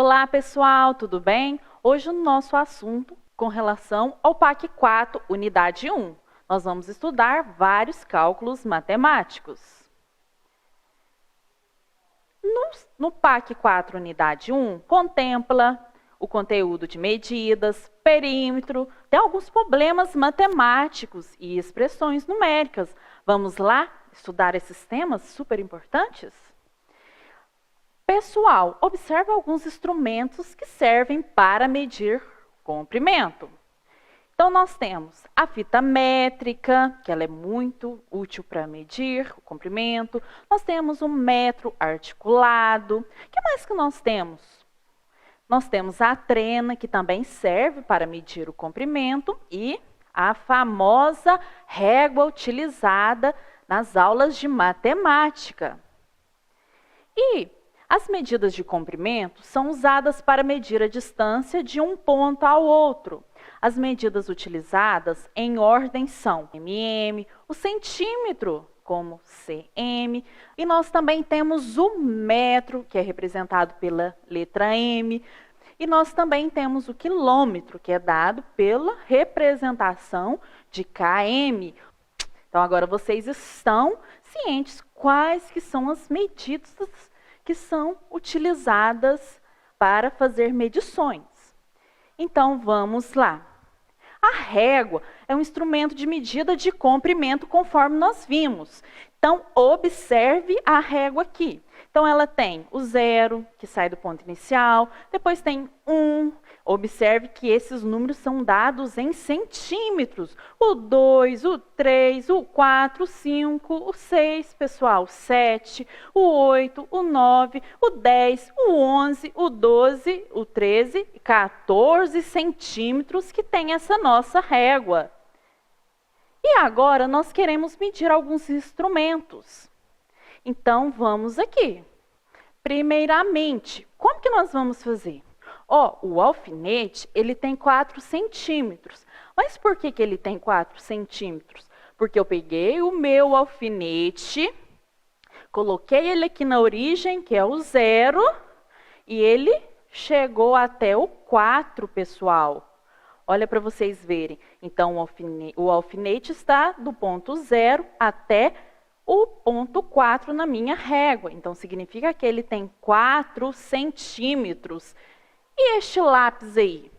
Olá, pessoal, tudo bem? Hoje o nosso assunto com relação ao PAC 4, unidade 1. Nós vamos estudar vários cálculos matemáticos. No PAC 4, unidade 1, contempla o conteúdo de medidas, perímetro, tem alguns problemas matemáticos e expressões numéricas. Vamos lá estudar esses temas super importantes? Pessoal, observe alguns instrumentos que servem para medir comprimento. Então, nós temos a fita métrica, que ela é muito útil para medir o comprimento. Nós temos o metro articulado. O que mais que nós temos? Nós temos a trena, que também serve para medir o comprimento, e a famosa régua utilizada nas aulas de matemática. E as medidas de comprimento são usadas para medir a distância de um ponto ao outro. As medidas utilizadas em ordem são mm, o centímetro como cm, e nós também temos o metro, que é representado pela letra M, e nós também temos o quilômetro, que é dado pela representação de km. Então, agora vocês estão cientes quais que são as medidas que são utilizadas para fazer medições. Então, vamos lá. A régua é um instrumento de medida de comprimento, conforme nós vimos. Então, observe a régua aqui. Então, ela tem o 0, que sai do ponto inicial, depois tem 1. Observe que esses números são dados em centímetros. O 2, o 3, o 4, o 5, o 6, pessoal, 7, o 8, o 9, o 10, o 11, o 12, o 13 e 14 centímetros que tem essa nossa régua. E agora nós queremos medir alguns instrumentos. Então, vamos aqui. Primeiramente, como que nós vamos fazer? O alfinete, ele tem 4 centímetros. Mas por que ele tem 4 centímetros? Porque eu peguei o meu alfinete, coloquei ele aqui na origem, que é o 0, e ele chegou até o 4, pessoal. Olha para vocês verem. Então, o alfinete está do ponto 0 até o ponto 4 na minha régua. Então, significa que ele tem 4 centímetros. E este lápis aí?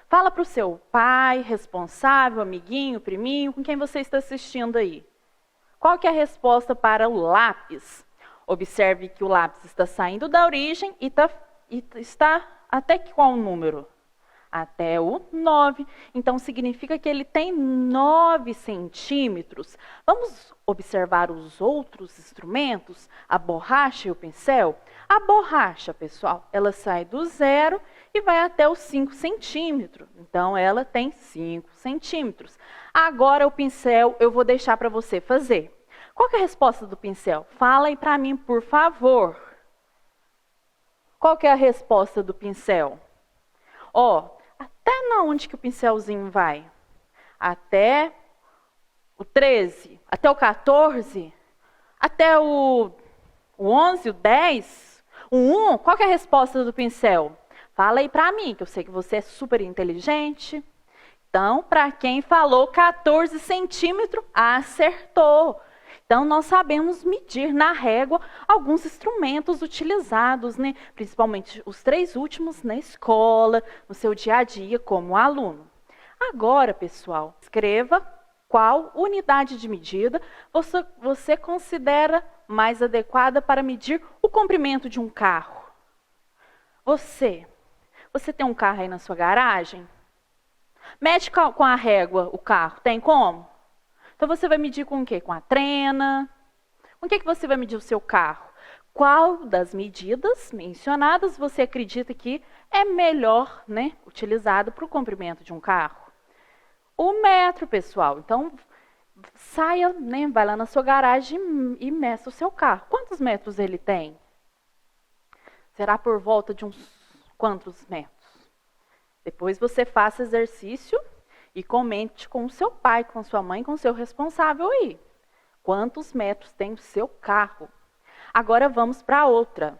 Fala para o seu pai, responsável, amiguinho, priminho, com quem você está assistindo aí. Qual que é a resposta para o lápis? Observe que o lápis está saindo da origem e está até qual número? Até o 9. Então, significa que ele tem 9 centímetros. Vamos observar os outros instrumentos, a borracha e o pincel? A borracha, pessoal, ela sai do 0 e vai até os 5 centímetros. Então, ela tem 5 centímetros. Agora, o pincel, eu vou deixar para você fazer. Qual que é a resposta do pincel? Fala aí para mim, por favor. Qual que é a resposta do pincel? Até onde que o pincelzinho vai? Até o 13? Até o 14? Até o 11, o 10? O 1? Qual que é a resposta do pincel? Fala aí para mim, que eu sei que você é super inteligente. Então, para quem falou 14 centímetros, acertou. Então, nós sabemos medir na régua alguns instrumentos utilizados, né? Principalmente os 3 últimos na escola, no seu dia a dia como aluno. Agora, pessoal, escreva qual unidade de medida você considera mais adequada para medir o comprimento de um carro. Você tem um carro aí na sua garagem? Mede com a régua o carro, tem como? Então, você vai medir com o quê? Com a trena? Com o que você vai medir o seu carro? Qual das medidas mencionadas você acredita que é melhor, né, utilizado para o comprimento de um carro? O metro, pessoal. Então, saia, né, vai lá na sua garagem e meça o seu carro. Quantos metros ele tem? Será por volta de uns quantos metros? Depois você faça exercício e comente com o seu pai, com sua mãe, com o seu responsável aí. Quantos metros tem o seu carro? Agora vamos para outra.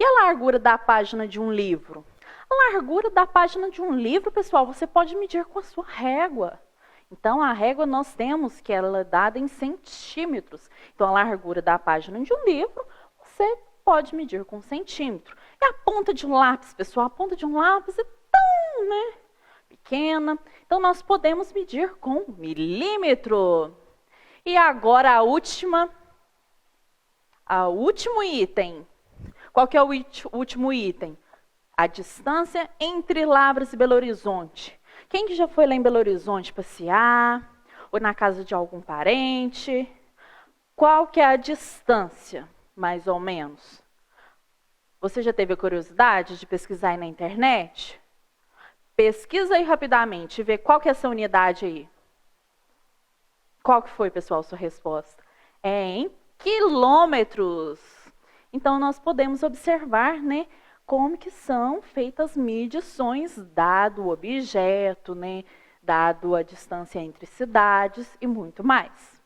E a largura da página de um livro? A largura da página de um livro, pessoal, você pode medir com a sua régua. Então, a régua nós temos que ela é dada em centímetros. Então, a largura da página de um livro, você pode medir com centímetro. E a ponta de um lápis, pessoal, a ponta de um lápis é tão, pequena. Então, nós podemos medir com milímetro. E agora o último item. Qual que é o último item? A distância entre Lavras e Belo Horizonte. Quem que já foi lá em Belo Horizonte passear? Ou na casa de algum parente? Qual que é a distância, mais ou menos? Você já teve a curiosidade de pesquisar aí na internet? Pesquisa aí rapidamente e vê qual que é essa unidade aí. Qual que foi, pessoal, sua resposta? É em quilômetros. Então, nós podemos observar, como que são feitas medições, dado o objeto, dado a distância entre cidades e muito mais.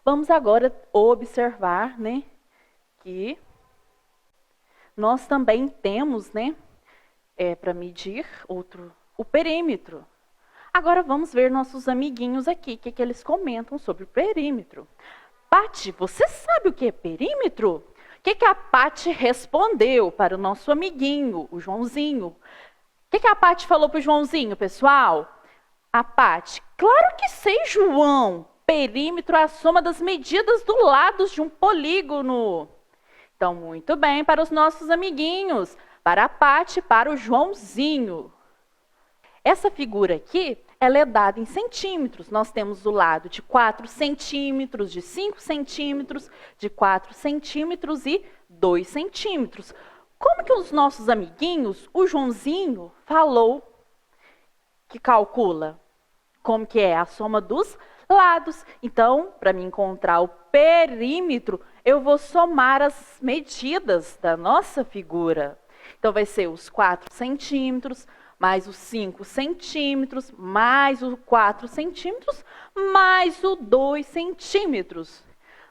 Vamos agora observar, que nós também temos, para medir o perímetro. Agora vamos ver nossos amiguinhos aqui, o que eles comentam sobre o perímetro. Pati, você sabe o que é perímetro? O que a Pati respondeu para o nosso amiguinho, o Joãozinho? O que a Pati falou para o Joãozinho, pessoal? A Pati, claro que sei, João. Perímetro é a soma das medidas dos lados de um polígono. Então, muito bem, para os nossos amiguinhos, para a Pati e para o Joãozinho. Essa figura aqui, ela é dada em centímetros. Nós temos o lado de 4 centímetros, de 5 centímetros, de 4 centímetros e 2 centímetros. Como que os nossos amiguinhos, o Joãozinho, falou que calcula? Como que é a soma dos lados? Então, para me encontrar o perímetro, eu vou somar as medidas da nossa figura. Então, vai ser os 4 centímetros, mais os 5 centímetros, mais os 4 centímetros, mais os 2 centímetros.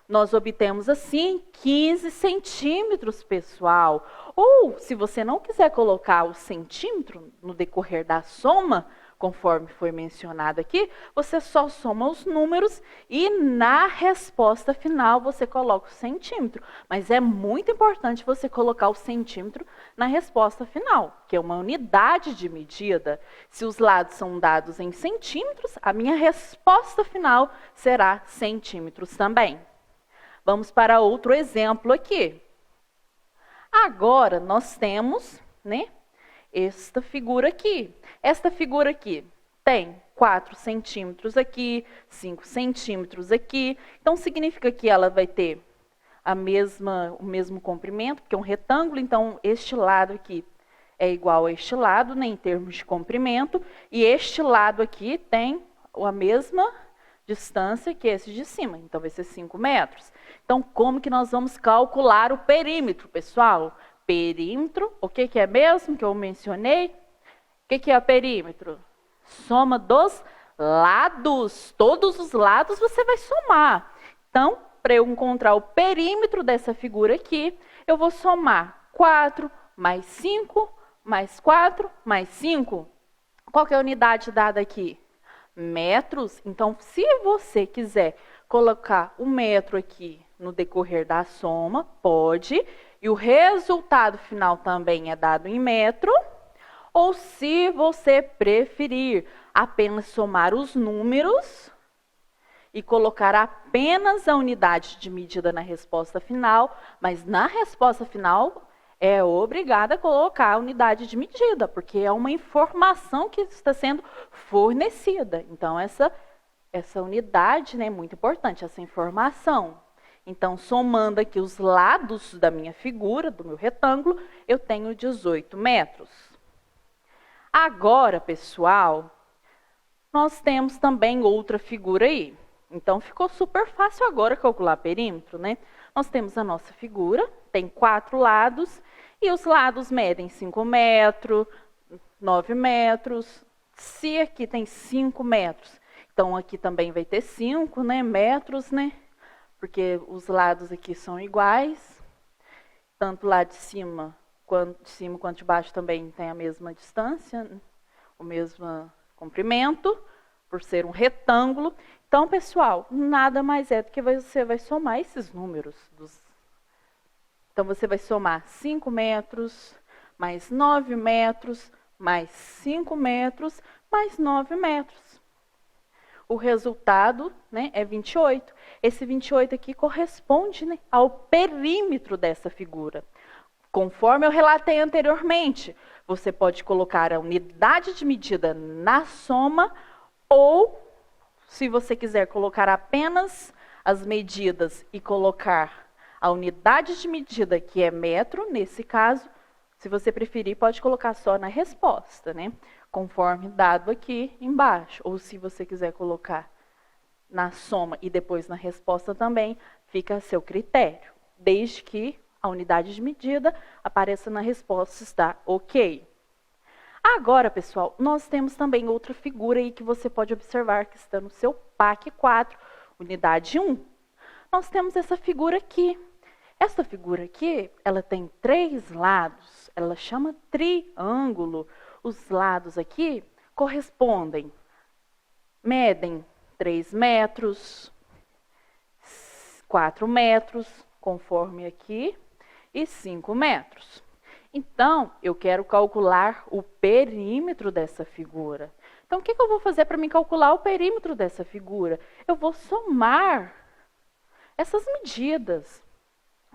Nós obtemos, assim, 15 centímetros, pessoal. Ou, se você não quiser colocar o centímetro no decorrer da soma, conforme foi mencionado aqui, você só soma os números e na resposta final você coloca o centímetro. Mas é muito importante você colocar o centímetro na resposta final, que é uma unidade de medida. Se os lados são dados em centímetros, a minha resposta final será centímetros também. Vamos para outro exemplo aqui. Agora nós temos, esta figura aqui. Esta figura aqui tem 4 centímetros aqui, 5 centímetros aqui. Então, significa que ela vai ter o mesmo comprimento, porque é um retângulo. Então, este lado aqui é igual a este lado, em termos de comprimento. E este lado aqui tem a mesma distância que esse de cima. Então, vai ser 5 metros. Então, como que nós vamos calcular o perímetro, pessoal? Perímetro, o que é mesmo que eu mencionei? O que é perímetro? Soma dos lados. Todos os lados você vai somar. Então, para eu encontrar o perímetro dessa figura aqui, eu vou somar 4 mais 5, mais 4, mais 5. Qual que é a unidade dada aqui? Metros. Então, se você quiser colocar o metro aqui no decorrer da soma, pode. E o resultado final também é dado em metro. Ou se você preferir apenas somar os números e colocar apenas a unidade de medida na resposta final, mas na resposta final é obrigada a colocar a unidade de medida, porque é uma informação que está sendo fornecida. Então, essa unidade é muito importante, essa informação. Então, somando aqui os lados da minha figura, do meu retângulo, eu tenho 18 metros. Agora, pessoal, nós temos também outra figura aí. Então, ficou super fácil agora calcular perímetro, Nós temos a nossa figura, tem 4 lados, e os lados medem 5 metros, 9 metros. Se aqui tem 5 metros, então aqui também vai ter 5 metros, Porque os lados aqui são iguais. Tanto lá de cima de cima quanto de baixo também tem a mesma distância, o mesmo comprimento, por ser um retângulo. Então, pessoal, nada mais é do que você vai somar esses números. Então, você vai somar 5 metros, mais 9 metros, mais 5 metros, mais 9 metros. O resultado, né, é 28. Esse 28 aqui corresponde, né, ao perímetro dessa figura. Conforme eu relatei anteriormente, você pode colocar a unidade de medida na soma ou, se você quiser colocar apenas as medidas e colocar a unidade de medida, que é metro, nesse caso, se você preferir, pode colocar só na resposta, né? Conforme dado aqui embaixo. Ou se você quiser colocar na soma e depois na resposta também, fica a seu critério. Desde que a unidade de medida apareça na resposta, está ok. Agora, pessoal, nós temos também outra figura aí que você pode observar que está no seu PAC 4, unidade 1. Nós temos essa figura aqui. Essa figura aqui, ela tem 3 lados, ela chama triângulo. Os lados aqui medem 3 metros, 4 metros, conforme aqui, e 5 metros. Então, eu quero calcular o perímetro dessa figura. Então, o que eu vou fazer para me calcular o perímetro dessa figura? Eu vou somar essas medidas.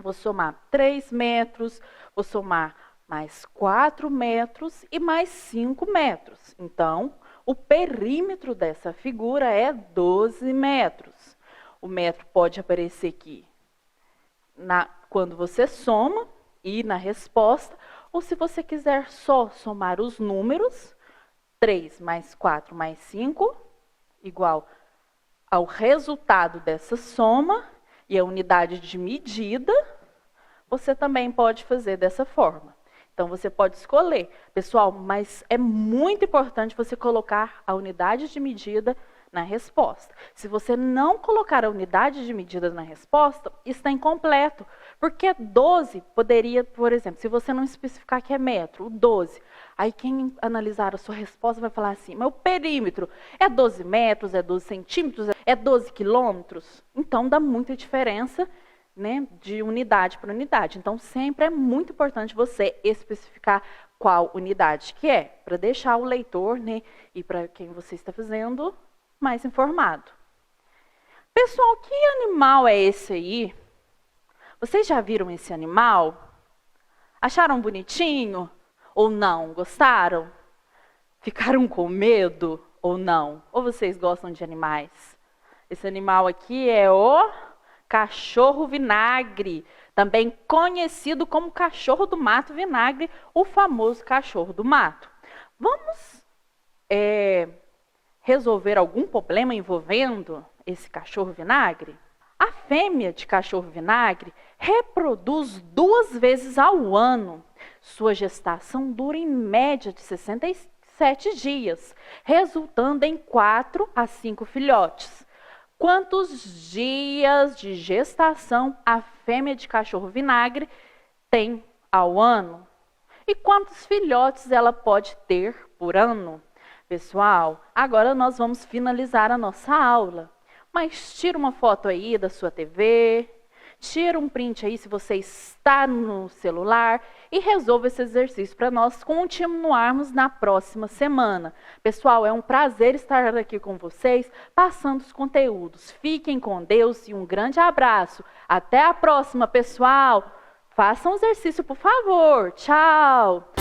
Vou somar 3 metros, vou somar mais 4 metros e mais 5 metros. Então, o perímetro dessa figura é 12 metros. O metro pode aparecer aqui quando você soma e na resposta, ou se você quiser só somar os números, 3 mais 4 mais 5, igual ao resultado dessa soma, e a unidade de medida, você também pode fazer dessa forma. Então, você pode escolher. Pessoal, mas é muito importante você colocar a unidade de medida na resposta. Se você não colocar a unidade de medida na resposta, está incompleto. Porque 12 poderia, por exemplo, se você não especificar que é metro, o 12, aí quem analisar a sua resposta vai falar assim, mas o perímetro é 12 metros, é 12 centímetros, é 12 quilômetros? Então, dá muita diferença, né, de unidade para unidade. Então, sempre é muito importante você especificar qual unidade que é, para deixar o leitor, né, e para quem você está fazendo, mais informado. Pessoal, que animal é esse aí? Vocês já viram esse animal? Acharam bonitinho ou não? Gostaram? Ficaram com medo ou não? Ou vocês gostam de animais? Esse animal aqui é o cachorro vinagre, também conhecido como cachorro do mato vinagre, o famoso cachorro do mato. Vamos resolver algum problema envolvendo esse cachorro vinagre? A fêmea de cachorro vinagre reproduz 2 vezes ao ano. Sua gestação dura em média de 67 dias, resultando em 4 a 5 filhotes. Quantos dias de gestação a fêmea de cachorro vinagre tem ao ano? E quantos filhotes ela pode ter por ano? Pessoal, agora nós vamos finalizar a nossa aula. Mas tira uma foto aí da sua TV, tira um print aí se você está no celular e resolva esse exercício para nós continuarmos na próxima semana. Pessoal, é um prazer estar aqui com vocês, passando os conteúdos. Fiquem com Deus e um grande abraço. Até a próxima, pessoal. Façam o exercício, por favor. Tchau.